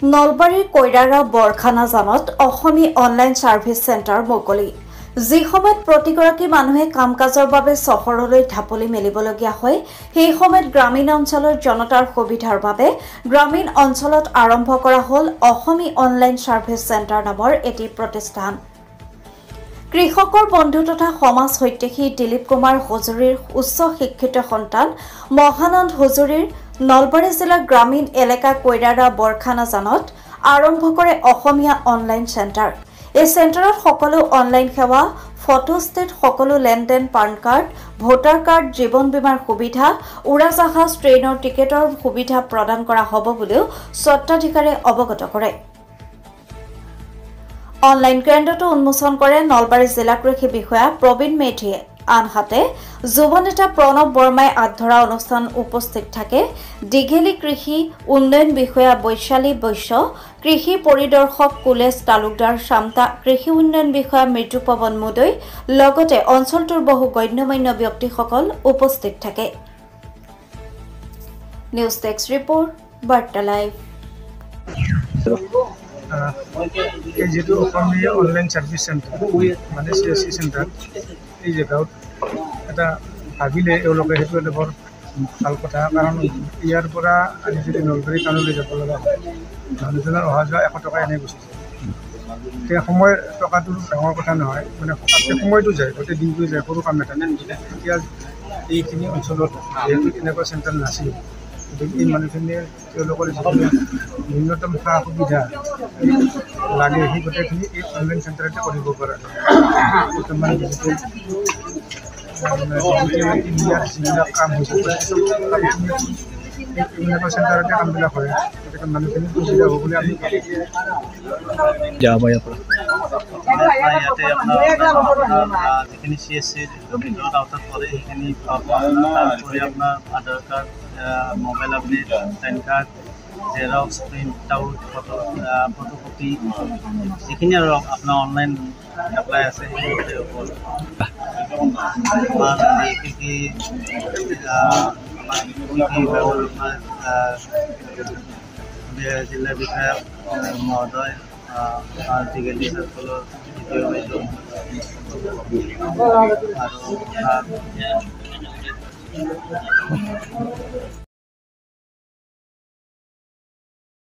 নলবাৰীৰ কৈৰাৰা বৰখানাজানত অসমী online service centre মুকলি যি সময়ত প্ৰতিগৰাকী মানুহে কাম-কাজৰ বাবে চহৰলৈ ঢাপলি মেলিবলগীয়া হয় সেই সময়ত গ্ৰামীণ অঞ্চলৰ জনতাৰ সুবিধাৰ বাবে গ্ৰামীণ অঞ্চলত আৰম্ভ কৰা হ'ল অসমী অনলাইন সাৰ্ভিস সেন্টাৰ নামৰ এটি প্ৰতিষ্ঠান কৃষকৰ বন্ধু তথা সমাজ হৈতেখী দিলীপ কুমাৰ হুজুৰীৰ উচ্চ শিক্ষিত সন্তান মহানন্দ হুজুৰীৰ নলবাৰী জিলা গ্ৰামীণ এলেকা কৈৰাৰা বৰখানাজানত আৰম্ভ কৰে অসমীয়া অনলাইন সেন্টাৰ এই সেন্টাৰত সকলো অনলাইন সেৱা ফটোষ্টেট সকলো লেনদেন পান কাৰ্ড ভোটাৰ কাৰ্ড জীৱন বীমাৰ সুবিধা উৰাজাহাজ ট্ৰেইনৰ টিকেটৰ সুবিধা প্ৰদান কৰা হ'ব বুলিও স্বত্বাধিকাৰে অৱগত কৰে অনলাইন কেন্দ্ৰটো উন্মোচন কৰে নলবাৰী জিলা কৃষি বিষয়া প্ৰবীণ মেধিয়ে আনহাতে যুৱ নেতা প্ৰণৱ বৰ্মাই আধৰা অনুষ্ঠান উপস্থিত থাকে দিঘেলি কৃষি উন্নয়ন বিষয়া বৈশালী বৈশ্য কৃষি পৰিদৰ্শক কুলেশ তালুকদাৰ শামতা কৃষি উন্নয়ন বিষয়া মৃত্যুপৱন মুদৈ লগতে অঞ্চলটোৰ বহু গণ্যমান্য ব্যক্তিসকল উপস্থিত থাকে নিউজ ডেস্ক ৰিপৰ্ট বাৰ্তা লাইভ যেটো অসমীয়া অনলাইন সাৰ্ভিস সেন্টাৰ মানে সিএসসি সেন্টাৰ এই জায়গাত এটা ভাবিলে এওঁলোকে সেইটো এটা বৰ ভাল কথা কাৰণ ইয়াৰ পৰা আজি যদি নলবাৰী টাউনলৈ যাব লগা হয় মানুহজনৰ অহা যোৱা 100 টকা এনেই গুচি যায় এতিয়া সময় টকাটো ডাঙৰ কথা নহয় মানে সময়টো যায় গোটেই দিনটো যায় সৰু কাম এটা এতিয়া এইখিনি অঞ্চলত যিহেতু এনেকুৱা চেণ্টাৰ নাছিল এই মানুহখিনিয়ে তেওঁলোকৰ ন্যূনতম সা সুবিধা লাগে সেই গোটেইখিনি এই অনলাইন চেণ্টাৰতে কৰিব পৰা বৰ্তমান ডিজিটেল ইণ্ডিয়াৰ যিবিলাক কাম হৈছে এনেকুৱা চেণ্টাৰতে কামবিলাক হয় গতিকে মানুহখিনি সুবিধা হ'ব বুলি আমি যিখিনি CSC ভিতৰত আউটত পৰে সেইখিনি তাৰোপৰি আপোনাৰ Aadhaar card mobile update pan card xerox print out photocopy যিখিনি আৰু আপোনাৰ অনলাইন এপ্লাই আছে সেইখিনিতে হ'ব জিলা বিষয়া মহোদয় দিঘেলি চাৰ্কলৰ দ্বিতীয়